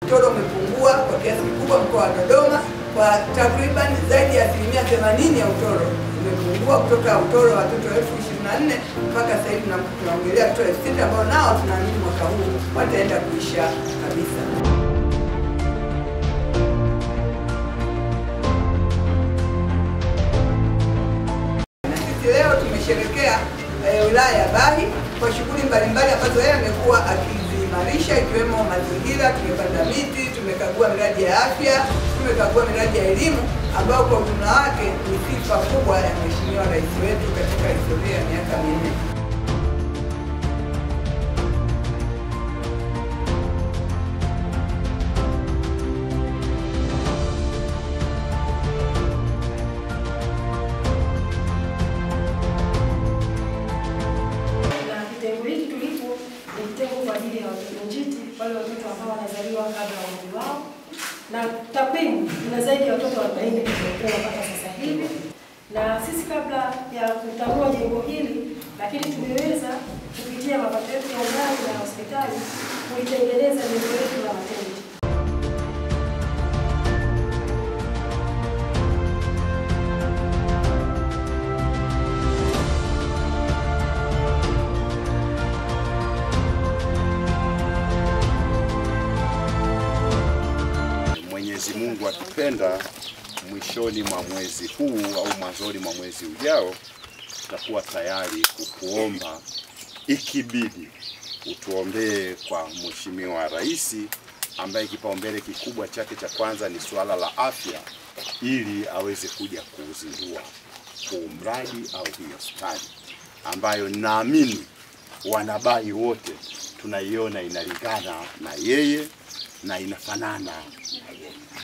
Utoro umepungua kwa kiasi kikubwa mkoa wa Dodoma, kwa takriban zaidi ya 80% ya utoro umepungua kutoka utoro wa watoto 24,000 mpaka sasa hivi tunaongelea watoto 6,000 ambao nao tunaamini mwaka huu wataenda kuisha kabisa. Na sisi leo tumesherehekea wilaya ya Bahi kwa shughuli mbalimbali ambazo yeye amekuwa akiziimarisha, ikiwemo mazingira. Tumepanda miti, tumekagua miradi ya afya, tumekagua miradi ya elimu, ambao kwa ujumla wake ni sifa kubwa ya Mheshimiwa Rais wetu katika historia ya miaka minne. Kwa ajili ya watoto njiti, wale watoto ambao wanazaliwa kabla ya umri wao, na takwimu ina zaidi ya watoto 40 tumepewa mpaka sasa hivi. Na sisi kabla ya kutanua jengo hili, lakini tumeweza kupitia mapato yetu ya ndani na hospitali kuitengeneza jengo letu la maternity. Mwenyezi Mungu akipenda, mwishoni mwa mwezi huu au mwanzoni mwa mwezi ujao tutakuwa tayari kukuomba, ikibidi utuombee kwa Mheshimiwa Rais ambaye kipaumbele kikubwa chake cha kwanza ni swala la afya, ili aweze kuja kuuzindua huu mradi au hii hospitali ambayo naamini wanabai wote tunaiona inalingana na yeye na inafanana na yeye.